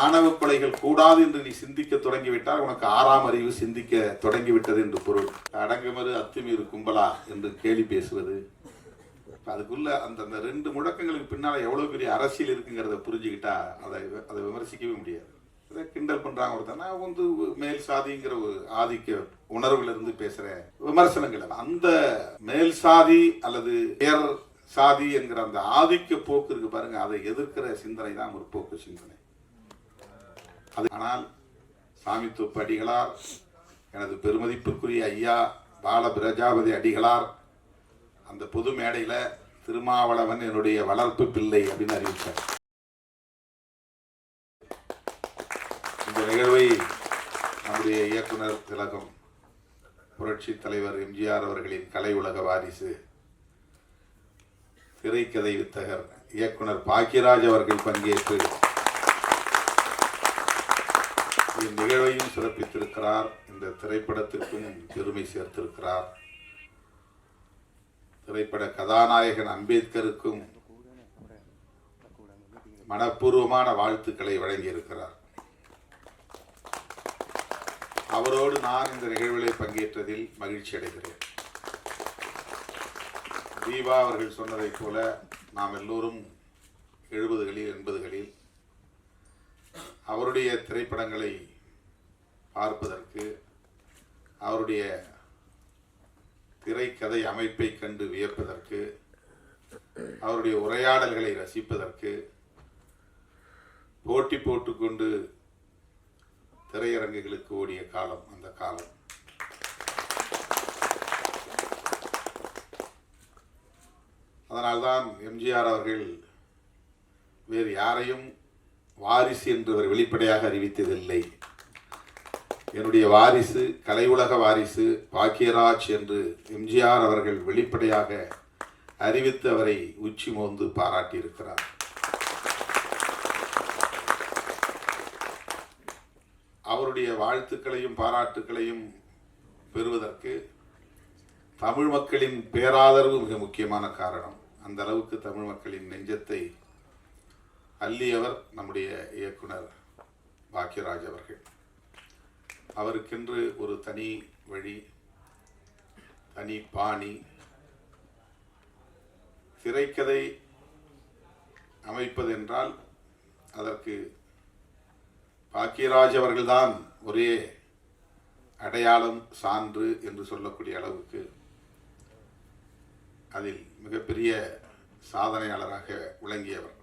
ஆணவ கொலைகள் கூடாது என்று நீ சிந்திக்க தொடங்கிவிட்டால் உனக்கு ஆறாம் அறிவு சிந்திக்க தொடங்கிவிட்டது என்று பொருள். அடங்குமறு அத்துமீறு கும்பலா என்று கேலி பேசுவது, அதுக்குள்ள அந்த ரெண்டு முழக்கங்களுக்கு பின்னால எவ்வளவு பெரிய அரசியல் இருக்குங்கிறத புரிஞ்சுக்கிட்டா அதை விமர்சிக்கவே முடியாது. கிண்டல் பண்றாங்க ஒருத்தனா வந்து மேல் சாதிங்கிற ஒரு ஆதிக்க உணர்வுல இருந்து பேசுற விமர்சனங்கள். அந்த மேல் சாதி அல்லது உயர் சாதி என்கிற அந்த ஆதிக்க போக்கு இருக்கு பாருங்க, அதை எதிர்க்கிற சிந்தனை தான் முற்போக்கு சிந்தனை. ஆனால் சாமித்துவ அடிகளார், எனது பெருமதிப்புக்குரிய ஐயா பால பிரஜாபதி அடிகளார் அந்த பொது மேடையில திருமாவளவன் என்னுடைய வளர்ப்பு பிள்ளை அப்படின்னு அறிவித்தார். இந்த நிகழ்வை நம்முடைய இயக்குனர் திலகம் புரட்சி தலைவர் எம்ஜிஆர் அவர்களின் கலை உலக வாரிசு திரைக்கதை வித்தகர் இயக்குனர் பாக்கியராஜ் அவர்கள் பங்கேற்று இந்நிகழ்வையும் சிறப்பித்திருக்கிறார். இந்த திரைப்படத்திற்கும் பெருமை சேர்த்திருக்கிறார். திரைப்பட கதாநாயகன் அம்பேத்கருக்கும் மனப்பூர்வமான வாழ்த்துக்களை வழங்கியிருக்கிறார். அவரோடு நான் இந்த நிகழ்விலே பங்கேற்றதில் மகிழ்ச்சி அடைகிறேன். தீபா அவர்கள் சொன்னதைப் போல நாம் எல்லோரும் 70களில் 80களில் அவருடைய திரைப்படங்களை பார்ப்பதற்கு, அவருடைய திரைக்கதை அமைப்பை கண்டு வியப்பதற்கு, அவருடைய உரையாடல்களை ரசிப்பதற்கு போட்டி போட்டுக்கொண்டு திரையரங்குகளுக்கு ஓடிய காலம் அந்த காலம். அதனால்தான் எம்ஜிஆர் அவர்கள் வேறு யாரையும் வாரிசு என்று அவர் வெளிப்படையாக அறிவித்ததில்லை. என்னுடைய வாரிசு, கலை உலக வாரிசு பாக்கியராஜ் என்று எம்ஜிஆர் அவர்கள் வெளிப்படையாக அறிவித்து அவரை உச்சி மோந்து பாராட்டியிருக்கிறார். அவருடைய வாழ்த்துக்களையும் பாராட்டுக்களையும் பெறுவதற்கு தமிழ் மக்களின் பேராதரவு மிக முக்கியமான காரணம். அந்த அளவுக்கு தமிழ் மக்களின் நெஞ்சத்தை அள்ளியவர் நம்முடைய இயக்குனர் பாக்கியராஜ் அவர்கள். அவருக்கென்று ஒரு தனி வழி, தனி பாணி. திரைக்கதை அமைப்பதென்றால் அதற்கு பாக்கியராஜ் அவர்கள்தான் ஒரே அடையாளம், சான்று என்று சொல்லக்கூடிய அளவுக்கு அதில் மிகப்பெரிய சாதனையாளராக விளங்கியவர்.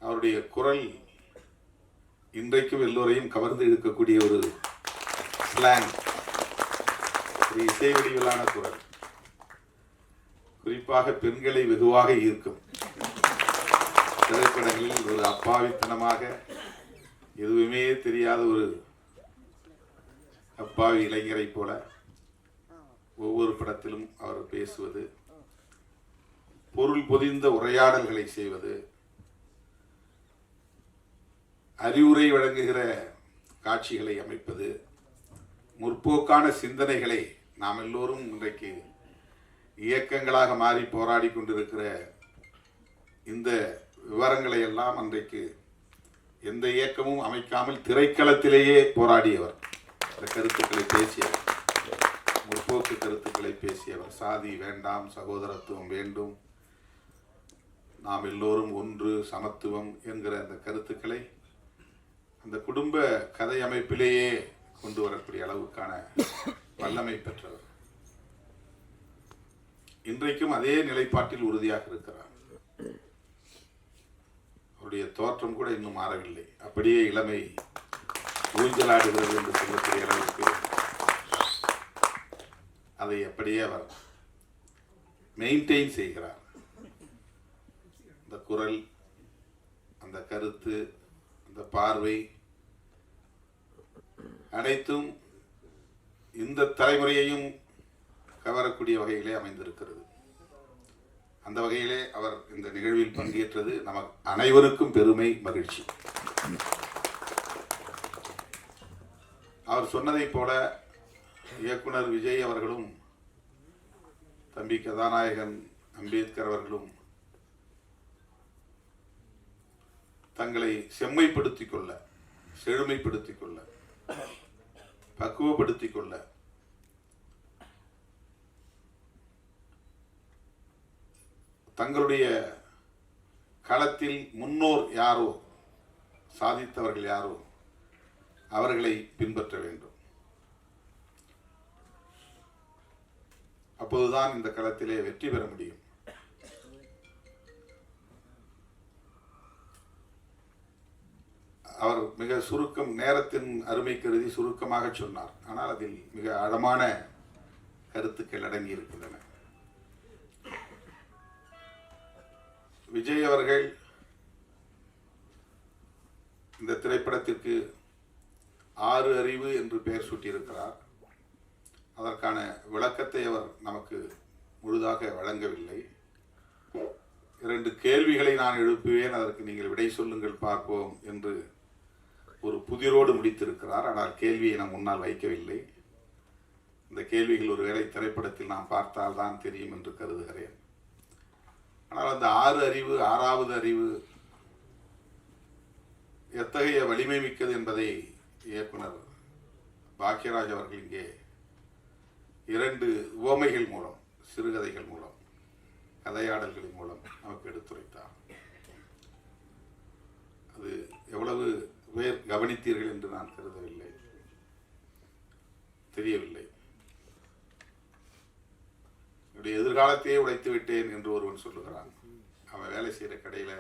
அவருடைய குரல் இன்றைக்கும் எல்லோரையும் கவர்ந்து இழுக்கக்கூடிய ஒரு ஸ்லாங், ஒரு இசை வடிவிலான குரல். குறிப்பாக பெண்களை வெகுவாக ஈர்க்கும். திரைப்படங்களில் ஒரு அப்பாவித்தனமாக எதுவுமே தெரியாத ஒரு அப்பாவி இளைஞரை போல ஒவ்வொரு படத்திலும் அவர் பேசுவது, பொருள் பொதிந்த உரையாடல்களை செய்வது, அறிவுரை வழங்குகிற காட்சிகளை அமைப்பது, முற்போக்கான சிந்தனைகளை நாம் எல்லோரும் இன்றைக்கு இயக்கங்களாக மாறி போராடி கொண்டிருக்கிற இந்த விவரங்களை எல்லாம் அன்றைக்கு எந்த இயக்கமும் அமைக்காமல் திரைக்களத்திலேயே போராடியவர். இந்த கருத்துக்களை பேசியவர், முற்போக்கு கருத்துக்களை பேசியவர். சாதி வேண்டாம், சகோதரத்துவம் வேண்டும், நாம் எல்லோரும் ஒன்று, சமத்துவம் என்கிற அந்த கருத்துக்களை அந்த குடும்ப கதை அமைப்பிலேயே கொண்டு வரக்கூடிய அளவுக்கான வல்லமை பெற்றவர். இன்றைக்கும் அதே நிலைப்பாட்டில் உறுதியாக இருக்கிறார். அவருடைய தோற்றம் கூட இன்னும் மாறவில்லை. அப்படியே இளமை ஊஞ்சலாடுகிறது என்று சொல்லக்கூடிய அளவுக்கு அதை அப்படியே அவர் மெயின்டைன் செய்கிறார். அந்த குரல், அந்த கருத்து, அந்த பார்வை அனைத்தும் இந்த தலைமுறையையும் கவரக்கூடிய வகையிலே அமைந்திருக்கிறது. அந்த வகையிலே அவர் இந்த நிகழ்வில் பங்கேற்றது நமக்கு அனைவருக்கும் பெருமை, மகிழ்ச்சி. அவர் சொன்னதைப் போல இயக்குனர் விஜய் அவர்களும் தம்பி கதாநாயகன் அம்பேத்கர் அவர்களும் தங்களை செம்மைப்படுத்திக் கொள்ள, செழுமைப்படுத்திக் கொள்ள, பக்குவப்படுத்திக் கொள்ள தங்களுடைய களத்தில் முன்னோர் யாரோ, சாதித்தவர்கள் யாரோ அவர்களை பின்பற்ற வேண்டும். அப்போதுதான் இந்த களத்திலே வெற்றி பெற முடியும். அவர் மிக சுருக்கம், நேரத்தின் அருமை கருதி சுருக்கமாக சொன்னார். ஆனால் அதில் மிக ஆழமான கருத்துக்கள் அடங்கி இருக்கின்றன. விஜய் அவர்கள் இந்த திரைப்படத்திற்கு 6 அறிவு என்று பெயர் சூட்டியிருக்கிறார். அதற்கான விளக்கத்தை அவர் நமக்கு முழுதாக வழங்கவில்லை. 2 கேள்விகளை நான் எழுப்புவேன், அதற்கு நீங்கள் விடை சொல்லுங்கள் பார்ப்போம் என்று ஒரு புதிரோடு முடித்திருக்கிறார். ஆனால் கேள்வியை நான் முன்னால் வைக்கவில்லை. இந்த கேள்விகள் ஒருவேளை திரைப்படத்தில் நாம் பார்த்தால் தான் தெரியும் என்று கருதுகிறேன். ஆனால் அந்த 6 அறிவு, 6வது அறிவு எத்தகைய வலிமை மிக்கது என்பதை இயக்குனர் பாக்யராஜ் அவர்கள் இங்கே 2 உவமைகள் மூலம், சிறுகதைகள் மூலம், கதையாடல்களின் மூலம் நமக்கு எடுத்துரைத்தார். அது எவ்வளவு பேர் கவனித்தீர்கள் என்று நான் கருதவில்லை, தெரியவில்லை. என்னுடைய எதிர்காலத்தையே உடைத்து விட்டேன் என்று ஒருவன் சொல்லுகிறான். அவன் வேலை செய்கிற கடையில்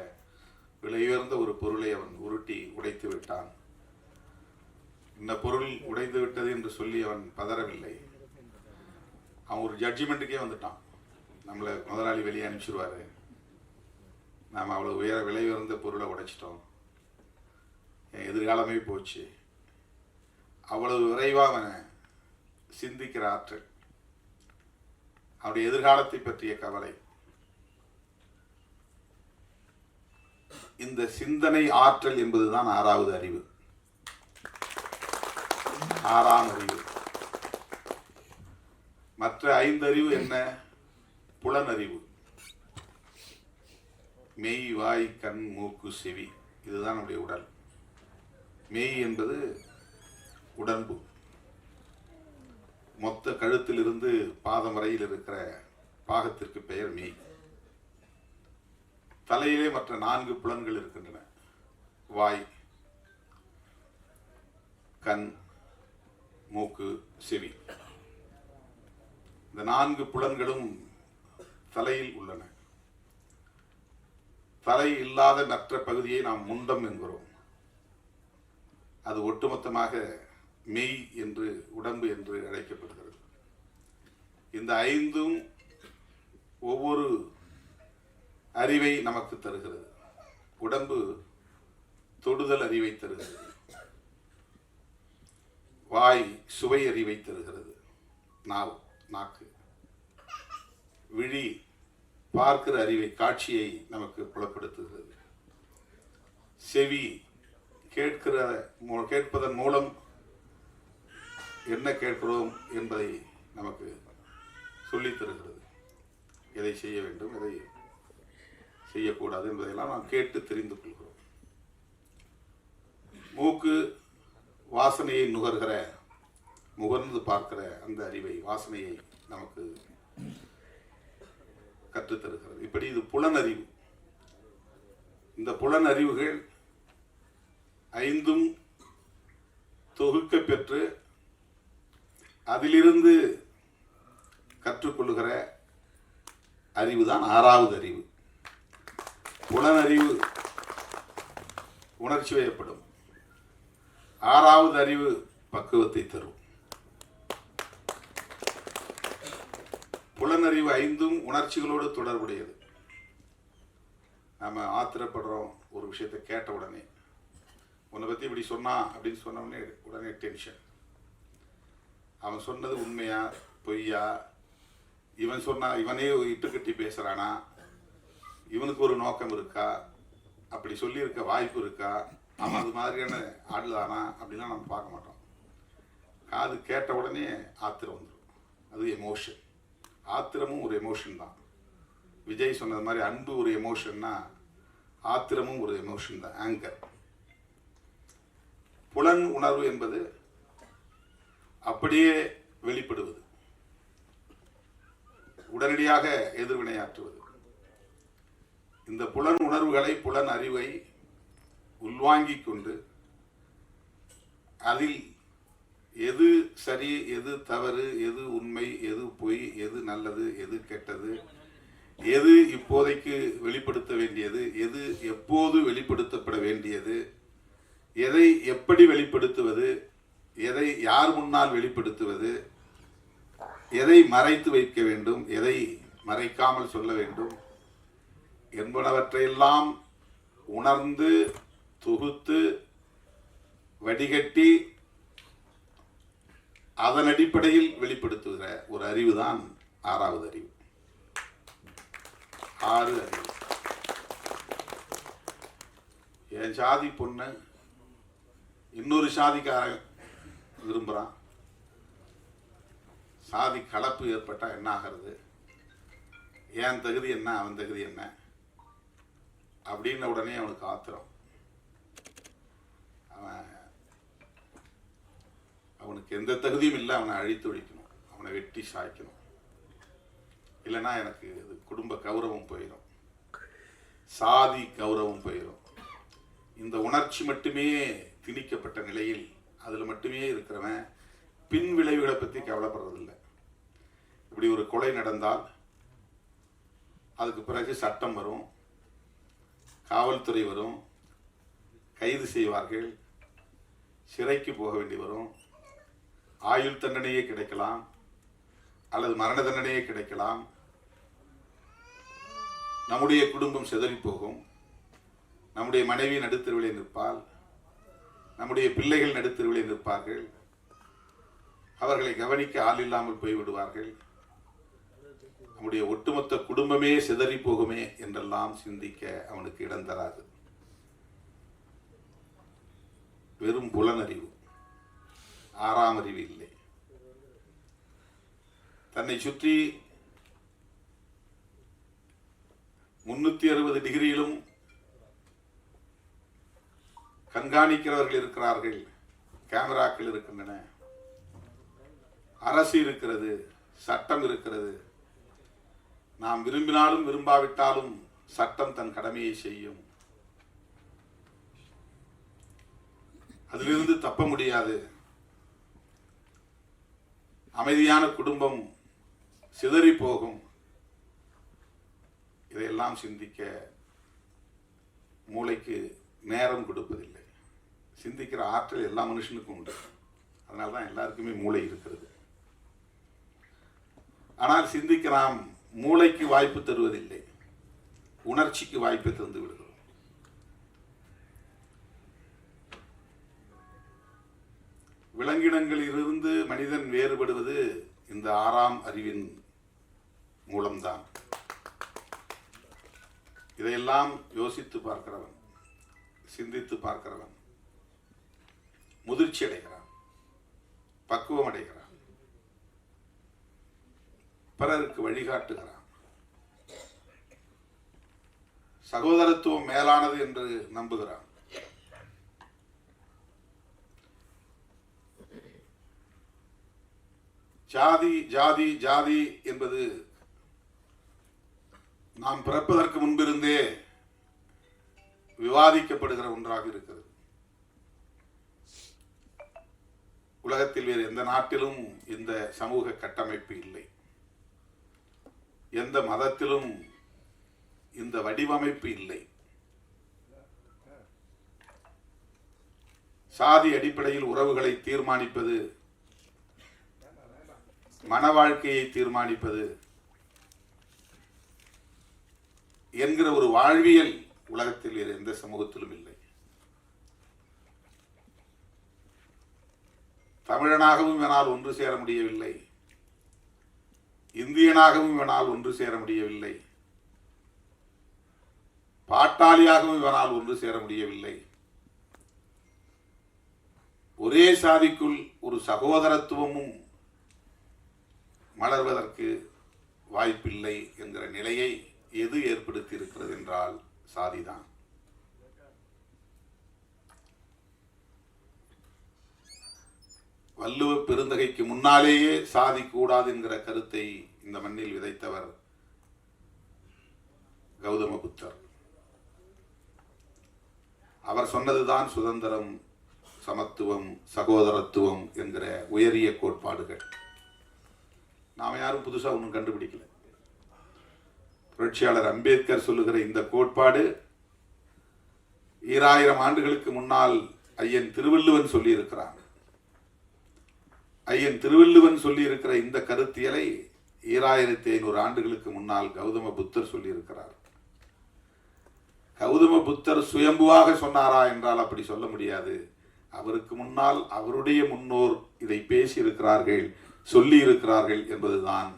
விலை உயர்ந்த ஒரு பொருளை அவன் உருட்டி உடைத்து விட்டான். இந்த பொருள் உடைந்து விட்டது என்று சொல்லி அவன் பதறவில்லை. அவன் ஒரு ஜட்ஜ்மெண்ட்டுக்கே வந்துட்டான். நம்மளை முதலாளி வெளியே அனுப்பிச்சிருவாரு, நாம் அவ்வளோ விலை உயர்ந்த பொருளை உடைச்சிட்டோம், என் எதிர்காலமே போச்சு. அவ்வளவு விரைவாக அவனை சிந்திக்கிற ஆற்றல், அவருடைய எதிர்காலத்தை பற்றிய கவலை, இந்த சிந்தனை ஆற்றல் என்பதுதான் 6வது அறிவு, 6ஆம் அறிவு. மற்ற 5 அறிவு என்ன? புலனறிவு, மெய், வாய், கண், மூக்கு, செவி, இதுதான் நம்முடைய உடல். மெய் என்பது உடம்பு, மொத்த கழுத்திலிருந்து பாதம் வரையில் இருக்கிற பாகத்திற்கு பெயர் மெய். தலையிலே மற்ற 4 புலன்கள் இருக்கின்றன. வாய், கண், மூக்கு, செவி. இந்த 4 புலன்களும் தலையில் உள்ளன. தலை இல்லாத மற்ற பகுதியை நாம் முண்டம் என்கிறோம். அது ஒட்டுமொத்தமாக மெய் என்று, உடம்பு என்று அழைக்கப்படுகிறது. இந்த 5ம் ஒவ்வொரு அறிவை நமக்கு தருகிறது. உடம்பு தொடுதல் அறிவை தருகிறது, வாய் சுவை அறிவை தருகிறது, நாக்கு, விழி பார்க்கிற அறிவை, காட்சியை நமக்கு புலப்படுத்துகிறது, செவி கேட்பதன் மூலம் என்ன கேட்கிறோம் என்பதை நமக்கு சொல்லித் தருகிறது. எதை செய்ய வேண்டும், எதை செய்யக்கூடாது என்பதையெல்லாம் நாம் கேட்டு தெரிந்து கொள்கிறோம். மூக்கு வாசனையை முகர்ந்து பார்க்கிற அந்த அறிவை, வாசனையை நமக்கு கற்றுத்தருகிறது. இப்படி இது புலனறிவு. இந்த புலனறிவுகள் 5ம் தொகுக்க பெற்று அதிலிருந்து கற்றுக்கொள்ளுகிற அறிவுதான் 6வது அறிவு. புலனறிவு உணர்ச்சி வயப்படும், 6வது அறிவு பக்குவத்தை தரும். புலனறிவு 5ம் உணர்ச்சிகளோடு தொடர்புடையது. நம்ம ஆத்திரப்படுறோம் ஒரு விஷயத்தை கேட்ட உடனே, உன்னை பற்றி இப்படி சொன்னா அப்படின்னு சொன்ன உடனே டென்ஷன். அவன் சொன்னது உண்மையா பொய்யா, இவனே இட்டு கட்டி பேசுறானா, இவனுக்கு ஒரு நோக்கம் இருக்கா, அப்படி சொல்லியிருக்க வாய்ப்பு இருக்கா, அவன் அது மாதிரியான ஆள் தானா அப்படிலாம் நம்ம பார்க்க மாட்டோம். காது கேட்ட உடனே ஆத்திரம் வந்துடும். அது எமோஷன். ஆத்திரமும் ஒரு எமோஷன் தான். விஜய் சொன்னது மாதிரி அன்பு ஒரு எமோஷன்னா ஆத்திரமும் ஒரு எமோஷன் தான், ஆங்கர். புலன் உணர்வு என்பது அப்படியே வெளிப்படுவது, உடனடியாக எதிர்வினையாற்றுவது. இந்த புலன் உணர்வுகளை, புலன் அறிவை உள்வாங்கிக் கொண்டு அதில் எது சரி, எது தவறு, எது உண்மை, எது பொய், எது நல்லது, எது கெட்டது, எது இப்போதைக்கு வெளிப்படுத்த வேண்டியது, எது எப்போது வெளிப்படுத்தப்பட வேண்டியது, எதை எப்படி வெளிப்படுத்துவது, எதை யார் முன்னால் வெளிப்படுத்துவது, எதை மறைத்து வைக்க வேண்டும், எதை மறைக்காமல் சொல்ல வேண்டும் என்பனவற்றையெல்லாம் உணர்ந்து தொகுத்து வடிகட்டி அதன் அடிப்படையில் வெளிப்படுத்துகிற ஒரு அறிவுதான் ஆறாவது அறிவு. 6 அறிவு. என் சாதி பொண்ணு இன்னொரு சாதிக்காரன் விரும்புகிறான், சாதி கலப்பு ஏற்பட்டா என்ன ஆகிறது, என் தகுதி என்ன, அவன் தகுதி என்ன அப்படின்ன உடனே அவனுக்கு ஆத்திரம். அவனுக்கு எந்த தகுதியும் இல்லை, அவனை அழித்து ஒழிக்கணும், அவனை வெட்டி சாய்க்கணும், இல்லைன்னா எனக்கு இது குடும்ப கௌரவம் போயிடும், சாதி கௌரவம் போயிடும். இந்த உணர்ச்சி மட்டுமே திணிக்கப்பட்ட நிலையில் அதில் மட்டுமே இருக்கிறவன் பின் விளைவுகளை பற்றி கவலைப்படுறதில்லை. இப்படி ஒரு கொலை நடந்தால் அதுக்கு பிறகு சட்டம் வரும், காவல்துறை வரும், கைது செய்வார்கள், சிறைக்கு போக வேண்டி வரும், ஆயுள் தண்டனையே கிடைக்கலாம் அல்லது மரண தண்டனையே கிடைக்கலாம். நம்முடைய குடும்பம் சிதறி போகும், நம்முடைய மனைவி நடுத்தருவிலே நிற்பாள், நம்முடைய பிள்ளைகள் நடுத்தருவிலே நிற்பார்கள், அவர்களை கவனிக்க ஆள் இல்லாமல் போய்விடுவார்கள், நம்முடைய ஒட்டுமொத்த குடும்பமே சிதறி போகுமே என்றெல்லாம் சிந்திக்க அவனுக்கு இடம் தராது. வெறும் புலனறிவு, ஆறாம் அறிவு இல்லை. தன்னை சுற்றி 360 டிகிரியிலும் கண்காணிக்கிறவர்கள் இருக்கிறார்கள், கேமராக்கள் இருக்கின்றன, அரசு இருக்கிறது, சட்டம் இருக்கிறது. நாம் விரும்பினாலும் விரும்பாவிட்டாலும் சட்டம் தன் கடமையை செய்யும், அதிலிருந்து தப்ப முடியாது. அமைதியான குடும்பம் சிதறி போகும். இதையெல்லாம் சிந்திக்க மூளைக்கு நேரம் கொடுப்பதில்லை. சிந்திக்கிற ஆற்றல் எல்லா மனுஷனுக்கும் உண்டு, அதனால்தான் எல்லாருக்குமே மூளை இருக்கிறது. ஆனால் சிந்திக்க நாம் மூளைக்கு வாய்ப்பு தருவதில்லை, உணர்ச்சிக்கு வாய்ப்பை தந்து விடுகிறோம். விலங்கினங்களிலிருந்து மனிதன் வேறுபடுவது இந்த ஆறாம் அறிவின் மூலம்தான். இதையெல்லாம் யோசித்து பார்க்கிறவன், சிந்தித்து பார்க்கிறவன் முதிர்ச்சி அடைகிறான், பக்குவம் அடைகிறான், பிறருக்கு வழிகாட்டுகிறான். சகோதரத்துவம் மேலானது என்று நம்புகிறான். ஜாதி ஜாதி ஜாதி என்பது நாம் பிறப்பதற்கு முன்பிருந்தே விவாதிக்கப்படுகிற ஒன்றாக இருக்கிறது. உலகத்தில் வேறு எந்த நாட்டிலும் இந்த சமூக கட்டமைப்பு இல்லை, எந்த மதத்திலும் இந்த வடிவமைப்பு இல்லை. சாதி அடிப்படையில் உறவுகளை தீர்மானிப்பது, மன வாழ்க்கையை தீர்மானிப்பது என்கிற ஒரு வாழ்வியல் உலகத்தில் வேறு எந்த சமூகத்திலும் இல்லை. தமிழனாகவும் இவனால் ஒன்று சேர முடியவில்லை, இந்தியனாகவும் இவனால் ஒன்று சேர முடியவில்லை, பாட்டாளியாகவும் இவனால் ஒன்று சேர முடியவில்லை. ஒரே சாதிக்குள் ஒரு சகோதரத்துவமும் மலர்வதற்கு வாய்ப்பில்லை என்கிற நிலையை எது ஏற்படுத்தி இருக்கிறது என்றால் சாதிதான். வள்ளுவ பெருந்தகைக்கு முன்னாலேயே சாதி கூடாது என்கிற கருத்தை இந்த மண்ணில் விதைத்தவர் கௌதம புத்தர். அவர் சொன்னதுதான் சுதந்திரம், சமத்துவம், சகோதரத்துவம் என்கிற உயரிய கோட்பாடுகள். நாம யாரும் புதுசா ஒன்றும் கண்டுபிடிக்கல. புரட்சியாளர் அம்பேத்கர் சொல்லுகிற இந்த கோட்பாடு 2000 ஆண்டுகளுக்கு முன்னால் ஐயன் திருவள்ளுவன் சொல்லி இருக்கிறான். ஐயன் திருவள்ளுவன் சொல்லி இருக்கிற இந்த கருத்தியலை 2500 ஆண்டுகளுக்கு முன்னால் கௌதம புத்தர் சொல்லி இருக்கிறார். கௌதம புத்தர் சுயம்புவாக சொன்னாரா என்றால் அப்படி சொல்ல முடியாது. அவருக்கு முன்னால் அவருடைய முன்னோர் இதை பேசி இருக்கிறார்கள், சொல்லி இருக்கிறார்கள் என்பதுதான்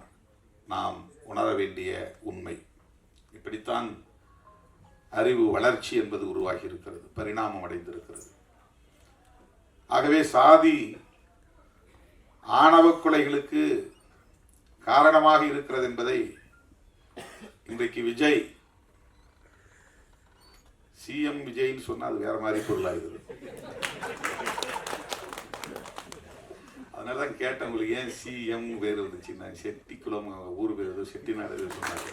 நாம் உணர வேண்டிய உண்மை. இப்படித்தான் அறிவு வளர்ச்சி என்பது உருவாகி இருக்கிறது, பரிணாமம் அடைந்திருக்கிறது. ஆகவே சாதி ஆணவ கொலைகளுக்கு காரணமாக இருக்கிறது என்பதை இன்றைக்கு விஜய் சிஎம் விஜய்னு சொன்னா அது வேற மாதிரி பொருளாகிறது. அதனாலதான் கேட்டேன், உங்களுக்கு ஏன் சிஎம் பேர் வந்துச்சு? நான் செட்டிக்குளம் ஊர் பேர் செட்டிநாடு சொன்னாங்க.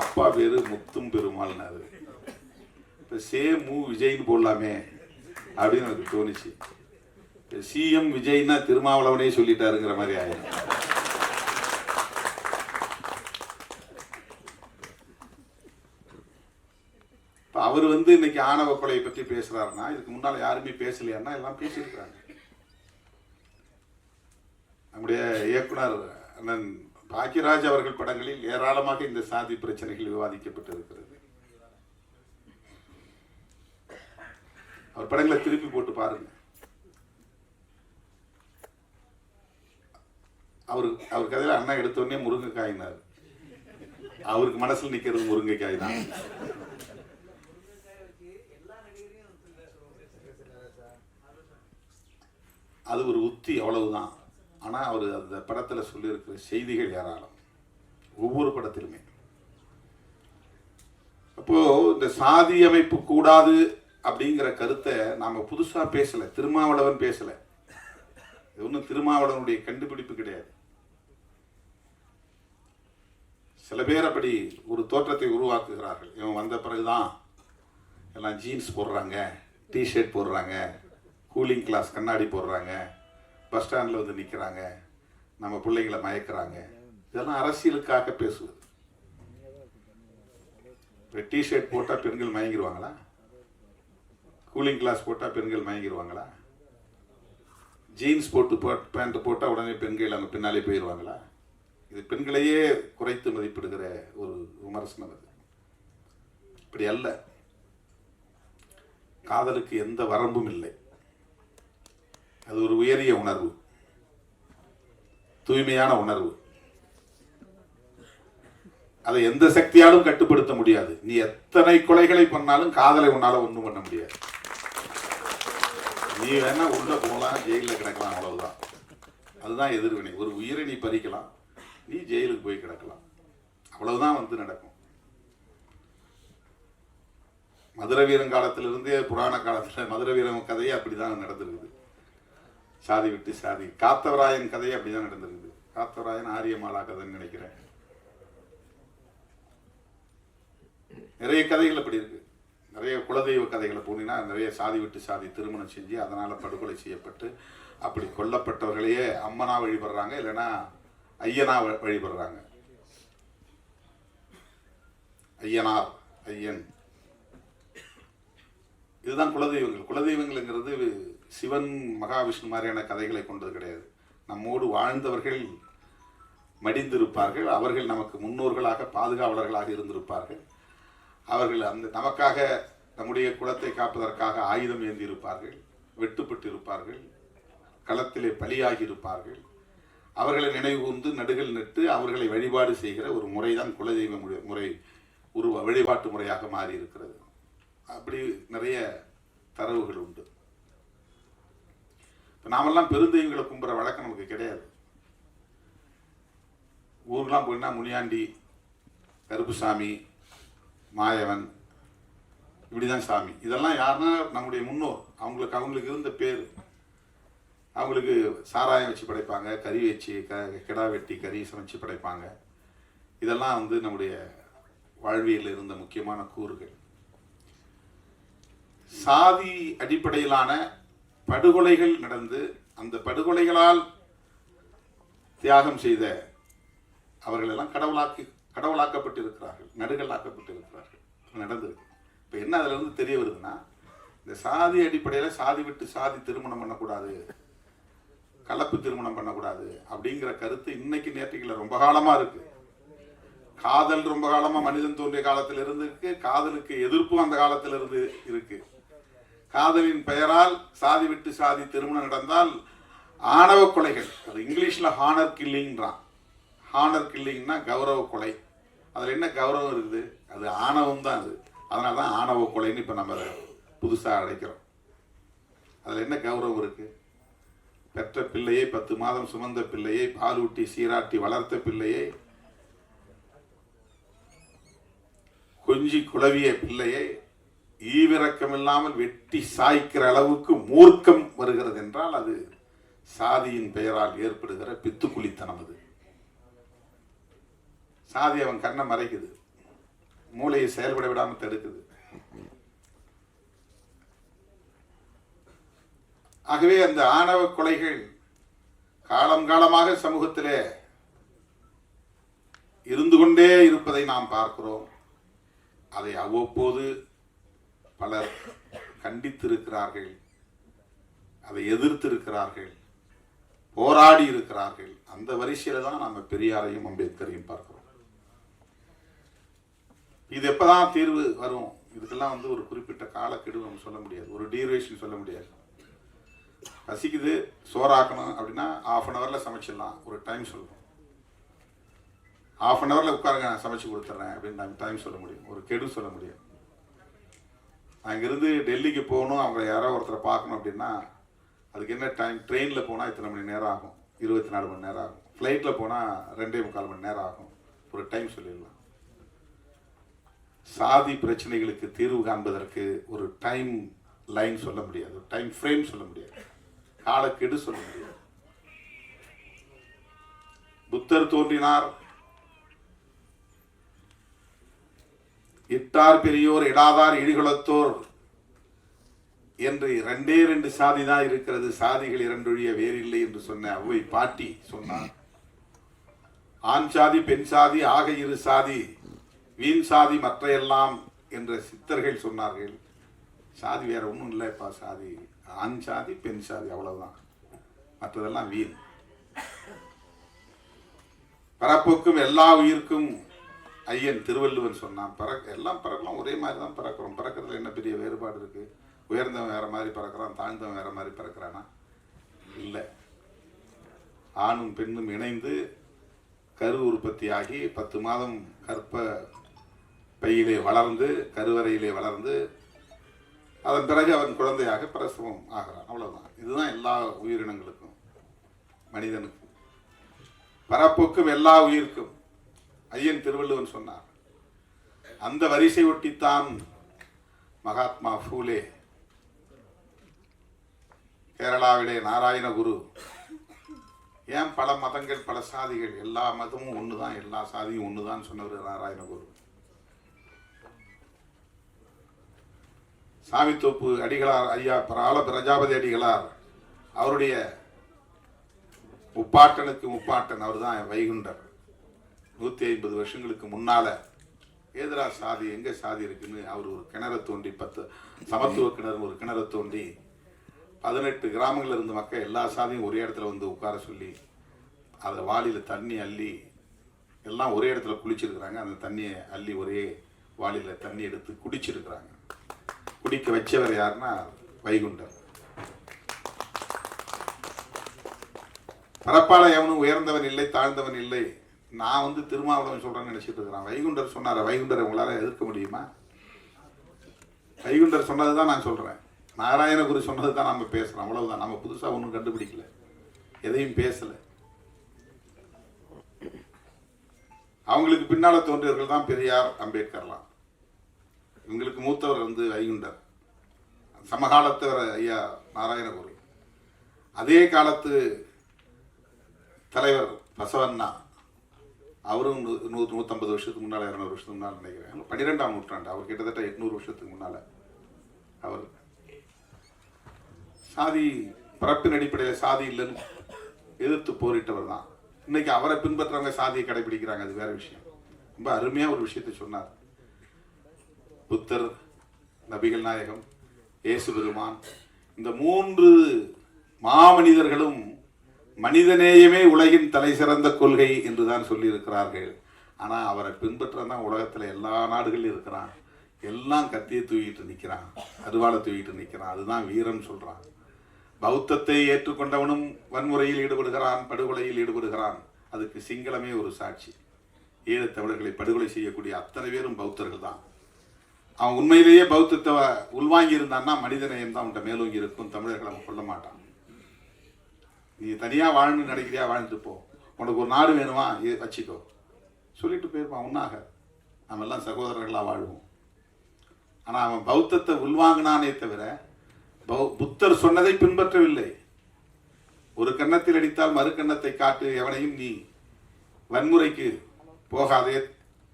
அப்பா பேரு முத்தும் பெருமாள்னாரு. இப்ப சேமு விஜய்னு போடலாமே அப்படின்னு எனக்கு தோணுச்சு. சிஎம் விஜய்னா திருமாவளவனே சொல்லிட்டாருங்கிற மாதிரி ஆயிடும். அவர் இன்னைக்கு ஆணவ கொலையை பற்றி பேசுறாருன்னா இதுக்கு முன்னால யாருமே பேசலையான்னா எல்லாம் பேசியிருக்கிறாங்க. நம்முடைய இயக்குனர் அண்ணன் பாக்கியராஜ் அவர்கள் படங்களில் ஏராளமாக இந்த சாதி பிரச்சனைகள் விவாதிக்கப்பட்டிருக்கிறது. அவர் படங்களை திருப்பி போட்டு பாருங்க. அவர் கதையில அண்ணா எடுத்தோடனே முருங்கைக்காயினார். அவருக்கு மனசுல நிக்கிறது முருங்கைக்காய் தான். அது ஒரு உத்தி, அவ்வளவுதான். ஆனா அவர் அந்த படத்துல சொல்லி இருக்கிற செய்திகள் ஏராளம், ஒவ்வொரு படத்திலுமே. அப்போ இந்த சாதி அமைப்பு கூடாது அப்படிங்கிற கருத்தை நாம புதுசா பேசல, திருமாவளவன் பேசல. இது ஒன்றும் திருமாவளவனுடைய கண்டுபிடிப்பு கிடையாது. சில பேர் அப்படி ஒரு தோற்றத்தை உருவாக்குகிறார்கள். இவன் வந்த பிறகுதான் எல்லாம் ஜீன்ஸ் போடுறாங்க, டிஷர்ட் போடுறாங்க, கூலிங் கிளாஸ் கண்ணாடி போடுறாங்க, பஸ் ஸ்டாண்டில் நிற்கிறாங்க, நம்ம பிள்ளைங்களை மயக்கிறாங்க. இதெல்லாம் அரசியலுக்காக பேசுவது. டிஷர்ட் போட்டால் பெண்கள் மயங்கிடுவாங்களா? கூலிங் கிளாஸ் போட்டால் பெண்கள் மயங்கிடுவாங்களா? ஜீன்ஸ் போட்டு பேண்ட் போட்டால் உடனே பெண்கள் அங்கே பின்னாலே போயிடுவாங்களா? இது பெண்களையே குறைத்து மதிப்பிடுகிற ஒரு விமர்சனம். அது இப்படி அல்ல. காதலுக்கு எந்த வரம்பும் இல்லை. அது ஒரு உயரிய உணர்வு, தூய்மையான உணர்வு. அதை எந்த சக்தியாலும் கட்டுப்படுத்த முடியாது. நீ எத்தனை கொலைகளை பண்ணாலும் காதலை உன்னால ஒண்ணும் பண்ண முடியாது. நீ வேணா உள்ள போகலாம், ஜெயிலில் கிடக்கலாம், அவ்வளவுதான். அதுதான் எதிர்வினை. ஒரு உயிரை நீ பறிக்கலாம், நீ ஜெயிலுக்கு போய் கிடக்கலாம், அவ்வளவுதான் நடக்கும். மதுரை வீரன் காலத்திலிருந்தே புராண காலத்தில் மதுரை வீரன் கதையே அப்படிதான் நடந்திருக்குது. சாதி விட்டு சாதி. காத்தவராயன் கதையே அப்படிதான் நடந்திருக்குது. காத்தவராயன் ஆரியமாலா கதைன்னு நினைக்கிறேன். நிறைய கதைகள் அப்படி இருக்கு. நிறைய குலதெய்வ கதைகளை போனீங்கன்னா நிறைய சாதி விட்டு சாதி திருமணம் செஞ்சு அதனால படுகொலை செய்யப்பட்டு அப்படி கொல்லப்பட்டவர்களையே அம்மனா வழிபடுறாங்க, இல்லைன்னா ஐயனா வழிபடுறாங்க. ஐயனார், ஐயன், இதுதான் குலதெய்வங்கள். குலதெய்வங்கள்ங்கிறது சிவன் மகாவிஷ்ணு மாதிரியான கதைகளை கொண்டது கிடையாது. நம்மோடு வாழ்ந்தவர்கள் மடிந்திருப்பார்கள். அவர்கள் நமக்கு முன்னோர்களாக பாதுகாவலர்களாக இருந்திருப்பார்கள். அவர்கள் அந்த நமக்காக நம்முடைய குலத்தை காப்பதற்காக ஆயுதம் ஏந்தி இருப்பார்கள், வெட்டுப்பட்டு இருப்பார்கள், களத்திலே பலியாகி இருப்பார்கள். அவர்களை நினைவு கூர்ந்து நடுகள் நட்டு அவர்களை வழிபாடு செய்கிற ஒரு முறைதான் குலதெய்வ முறை வழிபாட்டு முறையாக மாறி இருக்கிறது. அப்படி நிறைய தரவுகள் உண்டு. நாமெல்லாம் பெருந்தெய்வங்களை கும்புற வழக்கம் நமக்கு கிடையாது. ஊர்லாம் போயின்னா முனியாண்டி, கருப்புசாமி, மாயவன், இப்படிதான் சாமி. இதெல்லாம் யாருன்னா நம்முடைய முன்னோர், அவங்களுக்கு இருந்த பேர். அவங்களுக்கு சாராயம் வச்சு படைப்பாங்க, கறி வச்சு கிடா வெட்டி கறி சமைச்சு படைப்பாங்க. இதெல்லாம் வந்து நம்முடைய வாழ்வியலில் இருந்த முக்கியமான கூறுகள். சாதி அடிப்படையிலான படுகொலைகள் நடந்து அந்த படுகொலைகளால் தியாகம் செய்த அவர்கள் எல்லாம் கடவுளாக்கப்பட்டிருக்கிறார்கள், நடுகளாக்கப்பட்டிருக்கிறார்கள். நடந்திருக்கு. இப்போ என்ன அதுல இருந்து தெரிய வருதுன்னா, இந்த சாதி அடிப்படையில் சாதி விட்டு சாதி திருமணம் பண்ணக்கூடாது, கலப்பு திருமணம் பண்ணக்கூடாது அப்படிங்கிற கருத்து இன்னைக்கு நேற்றுக்குள்ள ரொம்ப காலமா இருக்கு. காதல் ரொம்ப காலமா மனிதன் தோன்றிய காலத்தில் இருந்து இருக்கு. காதலுக்கு எதிர்ப்பும் அந்த காலத்தில் இருந்து இருக்கு. காதலின் பெயரால் சாதி விட்டு சாதி திருமணம் நடந்தால் ஆணவ கொலைகள், அது இங்கிலீஷ்ல ஹானர் கில்லிங்கிறான். ஹானர் கில்லிங்னா கௌரவ கொலை. அதுல என்ன கௌரவம் இருக்குது? அது ஆணவம் தான். அது அதனாலதான் ஆணவ கொலைன்னு இப்ப நம்ம புதுசா அழைக்கிறோம். அதுல என்ன கௌரவம் இருக்கு? பெற்ற பிள்ளையை, 10 மாதம் சுமந்த பிள்ளையை, பாலூட்டி சீராட்டி வளர்த்த பிள்ளையை, கொஞ்சி குழவிய பிள்ளையை ஈவிரக்கம் இல்லாமல் வெட்டி சாய்க்கிற அளவுக்கு மூர்க்கம் வருகிறது என்றால் அது சாதியின் பெயரால் ஏற்படுகிற பித்துக்குளித்தனம். அது சாதி அவன் கண்ணை மறைக்குது, மூளையை செயல்பட விடாமல் தடுக்குது. ஆகவே அந்த ஆணவ கொலைகள் காலம் காலமாக சமூகத்திலே இருந்து கொண்டே இருப்பதை நாம் பார்க்கிறோம். அதை அவ்வப்போது பலர் கண்டித்திருக்கிறார்கள், அதை எதிர்த்திருக்கிறார்கள், போராடி இருக்கிறார்கள். அந்த வரிசையில தான் நம்ம பெரியாரையும் அம்பேத்கரையும் பார்க்கிறோம். இது எப்பதான் தீர்வு வரும்? இதுக்கெல்லாம் வந்து ஒரு குறிப்பிட்ட காலக்கெடு நம்ம சொல்ல முடியாது, ஒரு டியூரேஷன் சொல்ல முடியாது. பசிக்குது, சோறாக்கணும் அப்படின்னா 1/2 அன் ஹவர்ல சமைச்சிடலாம், ஒரு டைம் சொல்லுவோம். 1/2 அன் ஹவர்ல உட்காருங்க, நான் சமைச்சு கொடுத்துட்றேன் அப்படின்னு நம்ம டைம் சொல்ல முடியும், ஒரு கெடு சொல்ல முடியும். அங்கிருந்து டெல்லிக்கு போகணும், அவங்க யாரோ ஒருத்தரை பார்க்கணும் அப்படின்னா அதுக்கு என்ன டைம்? ட்ரெயினில் போனால் இத்தனை மணி நேரம் ஆகும், 24 மணி நேரம் ஆகும். ஃப்ளைட்டில் போனால் 2.25 மணி நேரம் ஆகும், ஒரு டைம் சொல்லிடலாம். சாதி பிரச்சனைகளுக்கு தீர்வு காண்பதற்கு ஒரு டைம் லைன் சொல்ல முடியாது, ஒரு டைம் ஃப்ரேம் சொல்ல முடியாது, காலக்கெடு சொல்ல முடியாது. புத்தர் தோன்றினார், இட்டார் பெரியோர் இடாதார் இழிகுலத்தோர் என்று 2 சாதி தான் இருக்கிறது, சாதிகள் 2 ஒழிய வேறில்லை என்று சொன்ன அவ்வை பாட்டி சொன்னார். ஆண் சாதி பெண் சாதி ஆக 2 சாதி, வீண் சாதி மற்ற எல்லாம் என்ற சித்தர்கள் சொன்னார்கள். சாதி வேற ஒன்றும் இல்லைப்பா, சாதி ஆண் சாதி பெண் சாதி அவ்வளவுதான், மற்றதெல்லாம் வீண். பரப்புக்கும் எல்லா உயிர்க்கும் ஐயன் திருவள்ளுவன் சொன்னான். எல்லாம் பறக்கலாம், ஒரே மாதிரி தான் பறக்கிறோம். பறக்கிறதுல என்ன பெரிய வேறுபாடு இருக்கு? உயர்ந்தவன் வேற மாதிரி பறக்கிறான், தாழ்ந்தவன் வேற மாதிரி பறக்கிறானா? இல்லை. ஆணும் பெண்ணும் இணைந்து கரு உற்பத்தியாகி 10 மாதம் கற்ப பையிலே வளர்ந்து, கருவறையிலே வளர்ந்து, அதன் பிறகு அவன் குழந்தையாக பிரசவம் ஆகிறான். அவ்வளவுதான். இதுதான் எல்லா உயிரினங்களுக்கும், மனிதனுக்கும். பரப்புக்கும் எல்லா உயிர்க்கும் ஐயன் திருவள்ளுவன் சொன்னார். அந்த வரிசை ஒட்டித்தான் மகாத்மா பூலே, கேரளாவிலே நாராயண குரு. ஏன் பல மதங்கள் பல சாதிகள், எல்லா மதமும் ஒண்ணுதான், எல்லா சாதியும் ஒண்ணுதான் சொன்னவர் நாராயண குரு. சாமித்தோப்பு அடிகளார் ஐயா ஆல பிரஜாபதி அடிகளார், அவருடைய முப்பாட்டனுக்கு முப்பாட்டன் அவர் தான் வைகுண்டர். 150 வருஷங்களுக்கு முன்னால ஏதரா சாதி, எங்க சாதி இருக்குன்னு அவர் ஒரு கிணறு தோண்டி, 10 சமத்துவ கிணறு ஒரு கிணறு தோண்டி 18 கிராமங்கள்ல இருந்து மக்கள் எல்லா சாதியும் ஒரே இடத்துல வந்து உட்கார சொல்லி, அதில் வாளியில தண்ணி அள்ளி எல்லாம் ஒரே இடத்துல குளிச்சிருக்கிறாங்க. அந்த தண்ணியை அள்ளி ஒரே வாளியில தண்ணி எடுத்து குடிச்சிருக்கிறாங்க. குடிக்க வச்சவர் யாருன்னா வைகுண்டர். பரப்பால எவனும் உயர்ந்தவன் இல்லை, தாழ்ந்தவன் இல்லை. நான் வந்து திருமாவளவன் சொல்றேன்னு நினைச்சிட்டு இருக்கிறான். வைகுண்டர் சொன்னார, வைகுண்டரை உங்களால எதிர்க்க முடியுமா? வைகுண்டர் சொன்னதுதான் நான் சொல்றேன், நாராயணகுரு சொன்னதுதான் நம்ம பேசுறோம், அவ்வளவுதான். நம்ம புதுசா ஒன்றும் கண்டுபிடிக்கல, எதையும் பேசல. அவங்களுக்கு பின்னால தோன்றியவர்கள் தான் பெரியார், அம்பேத்கர்லாம். இவங்களுக்கு மூத்தவர் வந்து வைகுண்டர், சமகாலத்தவர் ஐயா நாராயணகுரு. அதே காலத்து தலைவர் பசவண்ணா, அவரும் 150 வருஷத்துக்கு முன்னால் 200 வருஷத்துக்கு முன்னால் நினைக்கிறேன், 12ஆம் நூற்றாண்டு, அவர் கிட்டத்தட்ட 800 வருஷத்துக்கு முன்னால் அவர் சாதி பரப்பின் அடிப்படையில் சாதி இல்லைன்னு எதிர்த்து போரிட்டவர் தான். இன்னைக்கு அவரை பின்பற்றவங்க சாதியை கடைபிடிக்கிறாங்க, அது வேற விஷயம். ரொம்ப அருமையா ஒரு விஷயத்தை சொன்னார். புத்தர், நபிகள் நாயகம், இயேசு பெருமான், இந்த 3 மாமனிதர்களும் மனிதநேயமே உலகின் தலை சிறந்த கொள்கை என்றுதான் சொல்லி இருக்கிறார்கள். ஆனா அவரை பின்பற்றதான் உலகத்துல எல்லா நாடுகளிலும் இருக்கிறான், எல்லாம் கத்தியை தூக்கிட்டு நிற்கிறான், அருவாளை தூக்கிட்டு நிற்கிறான். அதுதான் வீரன் சொல்றான். பௌத்தத்தை ஏற்றுக்கொண்டவனும் வன்முறையில் ஈடுபடுகிறான், படுகொலையில் ஈடுபடுகிறான். அதுக்கு சிங்களமே ஒரு சாட்சி. ஈழத் தமிழர்களை படுகொலை செய்யக்கூடிய அத்தனை பேரும் பௌத்தர்கள் தான். அவன் உண்மையிலேயே பௌத்தத்தை உள்வாங்கி இருந்தான்னா மனிதநேயம் தான் உன்ட்ட மேலோங்கி இருக்கும். தமிழர்களை அவன் கொல்ல மாட்டான். நீ தனியா வாழ்ந்து நினைக்கிறியா, வாழ்ந்துட்டு போ, உனக்கு ஒரு நாடு வேணுமா வச்சுக்கோ சொல்லிட்டு போயிருப்பான். உன்னாக நம்ம எல்லாம் சகோதரர்களா வாழ்வோம். ஆனா அவன் பௌத்தத்தை உள்வாங்கினானே தவிர புத்தர் சொன்னதை பின்பற்றவில்லை. ஒரு கன்னத்தில் அடித்தால் மறு கன்னத்தை காட்டு, எவனையும் நீ வன்முறைக்கு போகாதே,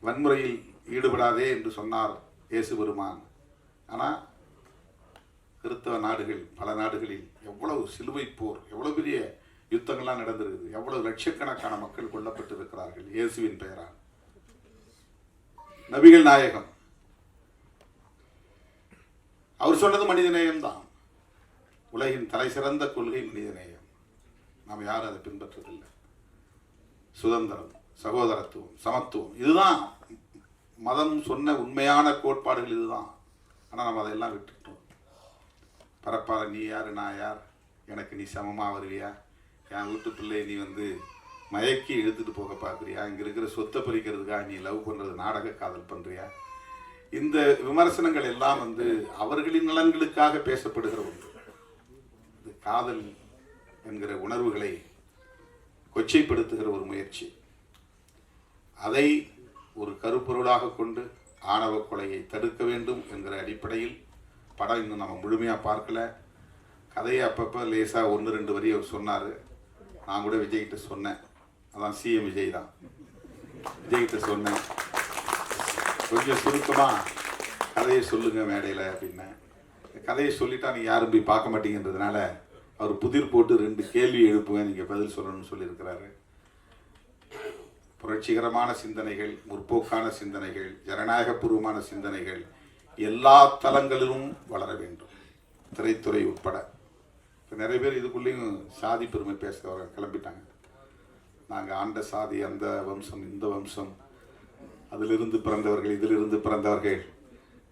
வன்முறையில் ஈடுபடாதே என்று சொன்னார் இயேசு பெருமான். ஆனால் கிறிஸ்தவ நாடுகள், பல நாடுகளில் எவ்வளவு சிலுவை போர், எவ்வளவு பெரிய யுத்தங்கள்லாம் நடந்திருக்குது, எவ்வளவு லட்சக்கணக்கான மக்கள் கொல்லப்பட்டு இருக்கிறார்கள் இயேசுவின் பெயரால். நபிகள் நாயகம் அவர் சொன்னது மனிதநேயம் தான். உலகின் தலை சிறந்த கொள்கை மனிதநேயம். நாம் யாரும் அதை பின்பற்றதில்லை. சுதந்திரம், சகோதரத்துவம், சமத்துவம், இதுதான் மதம் சொன்ன உண்மையான கோட்பாடுகள். இதுதான். ஆனால் நம்ம அதையெல்லாம் விட்டுட்டோம். பரப்பாத நீ யார், நான் யார், எனக்கு நீ சமமாக வருவியா, என் வீட்டு பிள்ளையை நீ மயக்கி இழுத்துட்டு போக பார்க்குறியா, இங்கே இருக்கிற சொத்தை பறிக்கிறதுக்காக நீ லவ் பண்ணுறது, நாடக காதல் பண்ணுறியா, இந்த விமர்சனங்கள் எல்லாம் அவர்களின் நலன்களுக்காக பேசப்படுகிற ஒன்று. இது காதல் என்கிற உணர்வுகளை கொச்சைப்படுத்துகிற ஒரு முயற்சி. அதை ஒரு கருப்பொருளாக கொண்டு ஆணவ கொலையை தடுக்க வேண்டும் என்கிற அடிப்படையில் படம் இன்னும் நம்ம முழுமையாக பார்க்கல. கதையை அப்பப்போ லேசாக 1-2 வரி அவர் சொன்னார். நான் கூட விஜய்கிட்ட சொன்னேன், அதான் சிஎம் விஜய் தான், விஜய்கிட்ட சொன்னேன், கொஞ்சம் சுருக்கமாக கதையை சொல்லுங்க மேடையில் அப்படின்னேன். கதையை சொல்லிட்டா நீங்கள் யாரும் போய் பார்க்க மாட்டீங்கன்றதுனால அவர் புதிர் போட்டு 2 கேள்வி எழுப்புவேன், நீங்கள் பதில் சொல்லணும்னு சொல்லியிருக்கிறாரு. புரட்சிகரமான சிந்தனைகள், முற்போக்கான சிந்தனைகள், ஜனநாயகபூர்வமான சிந்தனைகள் எல்லா தளங்களிலும் வளர வேண்டும், திரைத்துறை உட்பட. இப்போ நிறைய பேர் இதுக்குள்ளேயும் சாதி பெருமை பேசுகிறவங்க கிளம்பிட்டாங்க. நாங்கள் ஆண்ட சாதி, அந்த வம்சம், இந்த வம்சம், அதிலிருந்து பிறந்தவர்கள், இதிலிருந்து பிறந்தவர்கள்,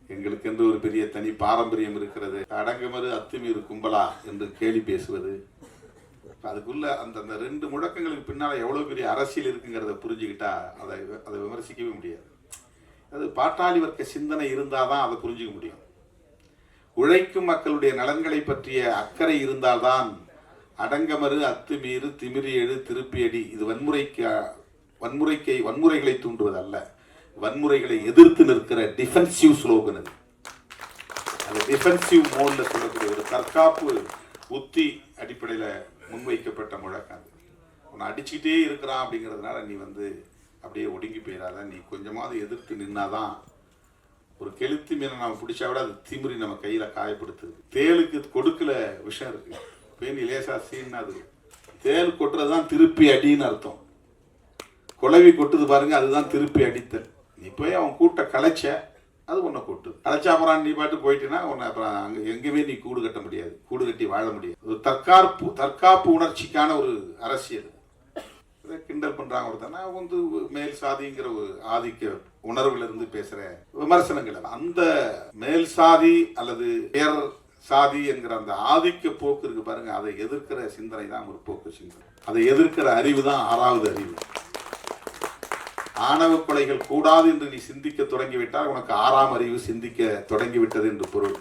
எங்களுக்கென்று ஒரு பெரிய தனி பாரம்பரியம் இருக்கிறது, அடங்குமறு அத்துமீறு கும்பலா என்று கேலி பேசுவது. அதுக்குள்ள அந்த 2 முழக்கங்களுக்கு பின்னால் எவ்வளோ பெரிய அரசியல் இருக்குங்கிறத புரிஞ்சுக்கிட்டா அதை விமர்சிக்கவே முடியாது. அது பாட்டாளி வர்க்க சிந்தனை இருந்தால் தான் அதை புரிஞ்சிக்க முடியும். உழைக்கும் மக்களுடைய நலன்களை பற்றிய அக்கறை இருந்தால்தான் அடங்கமறு அத்துமீறு திமிரி எழு திருப்பியடி இது வன்முறைகளை தூண்டுவது அல்ல, வன்முறைகளை எதிர்த்து நிற்கிற டிஃபென்சிவ் ஸ்லோகன். அது டிஃபென்சிவ் மோட்ல சொல்லக்கூடிய ஒரு தற்காப்பு உத்தி அடிப்படையில் முன்வைக்கப்பட்ட முழக்கம். உன்னை அடிச்சுக்கிட்டே இருக்கிறான் அப்படிங்கிறதுனால நீ அப்படியே ஒடுங்கி போயிடாத, நீ கொஞ்சமாவது எதிர்த்து நின்னாதான். ஒரு கெளுத்தி மீனை நம்ம பிடிச்சா விட அது திமிரி நம்ம கையில் காயப்படுத்துது. தேலுக்கு கொடுக்கல விஷம் இருக்கு, பேணி லேசா சீன்னா அது தேல் கொட்டுறது தான் திருப்பி அடின்னு அர்த்தம். குழவி கொட்டுது பாருங்க, அதுதான் திருப்பி அடித்தல். நீ போய் அவன் கூட்ட கலைச்ச, அது உன்னை கொட்டு. கலைச்சா அப்புறம் நீ பாட்டு போயிட்டேன்னா உன்னை அப்புறம் அங்கே எங்கேயுமே நீ கூடு கட்ட முடியாது, கூடு கட்டி வாழ முடியாது. ஒரு தற்காப்பு உணர்ச்சிக்கான ஒரு அரசியல். இதை கிண்டல் பண்றாங்க ஒருத்தனா மேல் சாதிங்கிற ஒரு ஆதிக்க உணர்வுல இருந்து பேசுற விமர்சனங்கள். அந்த மேல் சாதி அல்லது பேர் சாதி என்கிற அந்த ஆதிக்க போக்கு இருக்கு பாருங்க, அதை எதிர்க்கிற சிந்தனை தான் முற்போக்கு சிந்தனை. அதை எதிர்க்கிற அறிவு தான் 6வது அறிவு. ஆணவ கொலைகள் கூடாது என்று நீ சிந்திக்க தொடங்கிவிட்டால் உனக்கு 6ஆம் அறிவு சிந்திக்க தொடங்கிவிட்டது என்று பொருள்.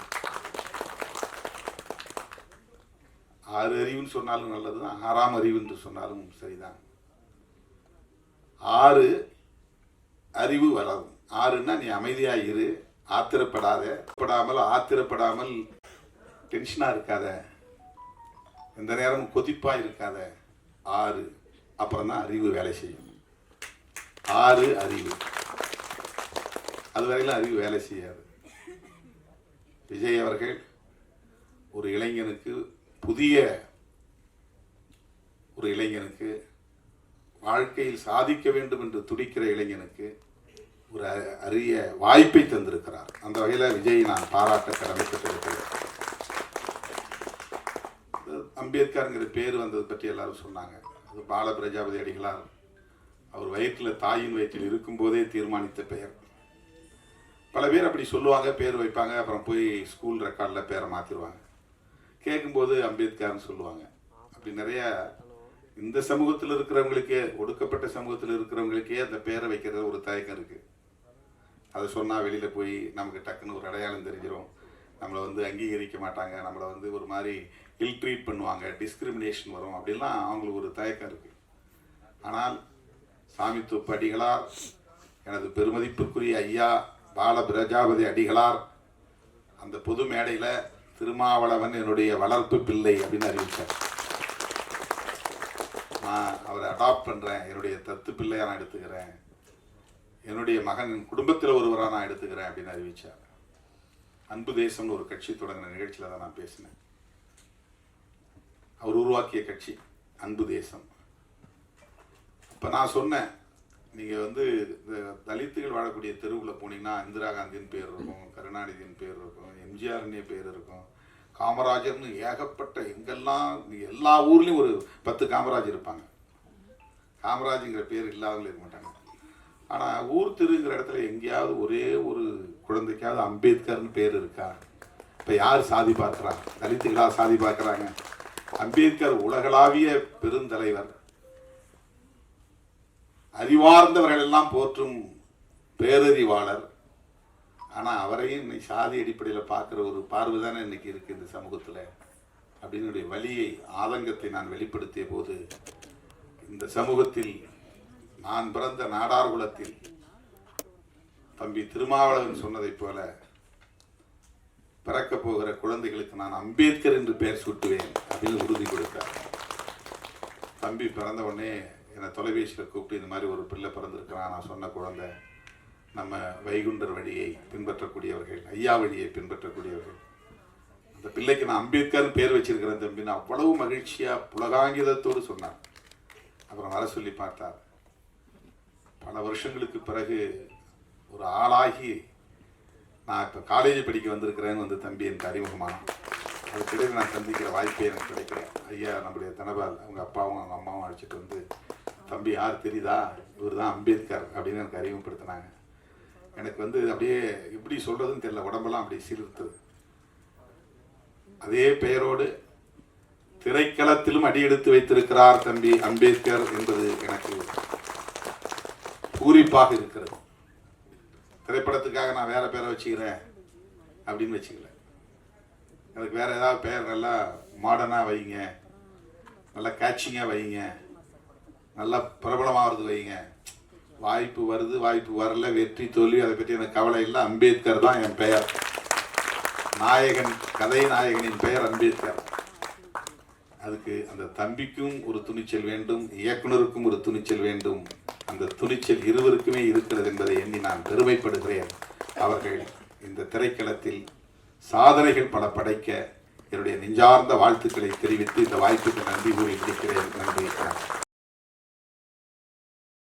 6 அறிவுன்னு சொன்னாலும் நல்லதுதான், 6ஆம் அறிவு என்று சொன்னாலும் சரிதான். 6 அறிவு வளரும். 6ன்னா நீ அமைதியா இரு, ஆத்திரப்படாமல் டென்ஷனா இருக்காத, எந்த நேரமும் கொதிப்பா இருக்காத. 6 அப்புறம் தான் அறிவு வேலை செய்யும். 6 அறிவு. அது வரையிலும் அறிவு வேலை செய்யாது. விஜய் அவர்கள் ஒரு இளைஞனுக்கு, புதிய ஒரு இளைஞனுக்கு, வாழ்க்கையில் சாதிக்க வேண்டும் என்று துடிக்கிற இளைஞனுக்கு ஒரு அரிய வாய்ப்பை தந்திருக்கிறார். அந்த வகையில் விஜய் நான் பாராட்ட கடமைப்பட்டிருக்கிறேன். அம்பேத்கர்ங்கிற பேர் வந்தது பற்றி எல்லாரும் சொன்னாங்க. அது பால பிரஜாபதி அடிகளார் அவர் வயிற்றில், தாயின் வயிற்றில் இருக்கும்போதே தீர்மானித்த பெயர். பல பேர் அப்படி சொல்லுவாங்க, பேர் வைப்பாங்க, அப்புறம் போய் ஸ்கூல் ரெக்கார்டில் பேரை மாற்றிடுவாங்க. கேட்கும்போது அம்பேத்கர்னு சொல்லுவாங்க. அப்படி நிறைய இந்த சமூகத்தில் இருக்கிறவங்களுக்கே, ஒடுக்கப்பட்ட சமூகத்தில் இருக்கிறவங்களுக்கே அந்த பேரை வைக்கிறது ஒரு தயக்கம் இருக்குது. அதை சொன்னால் வெளியில் போய் நமக்கு டக்குன்னு ஒரு அடையாளம் தெரிஞ்சிடும், நம்மளை வந்து அங்கீகரிக்க மாட்டாங்க, நம்மளை வந்து ஒரு மாதிரி இல் ட்ரீட் பண்ணுவாங்க, டிஸ்கிரிமினேஷன் வரும், அப்படின்லாம் அவங்களுக்கு ஒரு தயக்கம் இருக்குது. ஆனால் சாமித்துவ அடிகளார், எனது பெருமதிப்புக்குரிய ஐயா பால பிரஜாபதி அடிகளார் அந்த பொது மேடையில் திருமாவளவன் என்னுடைய வளர்ப்பு பிள்ளை அப்படின்னு அறிவித்தார். நான் அவரை அடாப்ட் பண்ணுறேன், என்னுடைய தத்து பிள்ளையாக நான் எடுத்துக்கிறேன், என்னுடைய மகன் குடும்பத்தில் ஒருவராக நான் எடுத்துக்கிறேன் அப்படின்னு அறிவித்தார். அன்பு தேசம்னு ஒரு கட்சி தொடங்கின நிகழ்ச்சியில் தான் நான் பேசினேன். அவர் உருவாக்கிய கட்சி அன்பு தேசம். இப்போ நான் சொன்னேன், நீங்கள் வந்து இந்த தலித்துகள் வாழக்கூடிய தெருவில் போனீங்கன்னா இந்திரா காந்தியின் பேர் இருக்கும், கருணாநிதியின் பேர் இருக்கும், எம்ஜிஆர்னே பேர் இருக்கும், காமராஜர்னு ஏகப்பட்ட, எங்கெல்லாம் எல்லா ஊர்லேயும் ஒரு 10 காமராஜ் இருப்பாங்க. காமராஜுங்கிற பேர் இல்லாதவங்களே இருக்க மாட்டாங்க. ஆனால் ஊர் தெருங்கிற இடத்துல எங்கேயாவது ஒரே ஒரு குழந்தைக்காவது அம்பேத்கர்னு பேர் இருக்கா? இப்போ யார் சாதி பார்க்குறாங்க? தலித்துகளாக சாதி பார்க்குறாங்க. அம்பேத்கர் உலகளாவிய பெருந்தலைவர், அறிவார்ந்தவர்கள் எல்லாம் போற்றும் பேரறிவாளர். ஆனால் அவரையும் இன்னைக்கு சாதி அடிப்படையில் பார்க்குற ஒரு பார்வை தானே இன்னைக்கு இருக்குது இந்த சமூகத்தில். அப்படின்னுடைய வலியை, ஆதங்கத்தை நான் வெளிப்படுத்திய போது, இந்த சமூகத்தில் நான் பிறந்த நாடார் குலத்தில் தம்பி திருமாவளவன் சொன்னதைப் போல பிறக்க போகிற குழந்தைகளுக்கு நான் அம்பேத்கர் என்று பெயர் சூட்டுவேன் அப்படின்னு உறுதி கொடுத்தார். தம்பி பிறந்த உடனே என்னை தொலைபேசியில் கூப்பிட்டு, இந்த மாதிரி ஒரு பிள்ளை பிறந்திருக்கிறான், நான் சொன்ன குழந்தை நம்ம வைகுண்டர் வழியை பின்பற்றக்கூடியவர்கள், ஐயா வழியை பின்பற்றக்கூடியவர்கள், அந்த பிள்ளைக்கு நான் அம்பேத்கர் பேர் வச்சிருக்கிறேன் தம்பின்னு அவ்வளவு மகிழ்ச்சியாக புலகாங்கிதத்தோடு சொன்னார். அப்புறம் வர சொல்லி பார்த்தார். பல வருஷங்களுக்கு பிறகு ஒரு ஆளாகி நான் இப்போ காலேஜ் படிக்க வந்திருக்கிறேன்னு வந்து தம்பி எனக்கு அறிமுகமானான். அதுக்கிடையில் நான் சந்திக்கிற வாய்ப்பே எனக்கு கிடைக்கிறேன். ஐயா நம்முடைய தனபால் அவங்க அப்பாவும் அவங்க அம்மாவும் அழைச்சிட்டு வந்து, தம்பி யார் தெரியுதா, இவர் தான் அம்பேத்கர் அப்படின்னு எனக்கு அறிமுகப்படுத்தினாங்க. எனக்கு வந்து அப்படியே எப்படி சொல்கிறதுன்னு தெரியல, உடம்பெல்லாம் அப்படி சிலிர்த்தது. அதே பெயரோடு திரைக்களத்திலும் அடியெடுத்து வைத்திருக்கிறார் தம்பி அம்பேத்கர் என்பது எனக்கு பூரிப்பாக இருக்கிறது. திரைப்படத்துக்காக நான் வேற பேரை வச்சுக்கிறேன் அப்படின்னு வச்சுக்கல. எனக்கு வேற ஏதாவது பெயர் நல்லா மாடர்னாக வைங்க, நல்லா கேட்சிங்காக வைங்க, நல்லா பிரபலமாகிறது வைங்க. வாய்ப்பு வருது, வாய்ப்பு வரல, வெற்றி தோல்வி அதை பற்றி எனக்கு கவலை இல்லை. அம்பேத்கர் தான் என் பெயர். நாயகன், கதை நாயகனின் பெயர் அம்பேத்கர். அதுக்கு அந்த தம்பிக்கும் ஒரு துணிச்சல் வேண்டும், இயக்குனருக்கும் ஒரு துணிச்சல் வேண்டும். அந்த துணிச்சல் இருவருக்குமே இருக்கிறது என்பதை எண்ணி நான் பெருமைப்படுகிறேன். அவர்கள் இந்த திரைக்களத்தில் சாதனைகள் பல படைக்க என்னுடைய நெஞ்சார்ந்த வாழ்த்துக்களை தெரிவித்து இந்த வாய்ப்புக்கு நன்றி கூறி முடிக்கிறேன். நன்றி.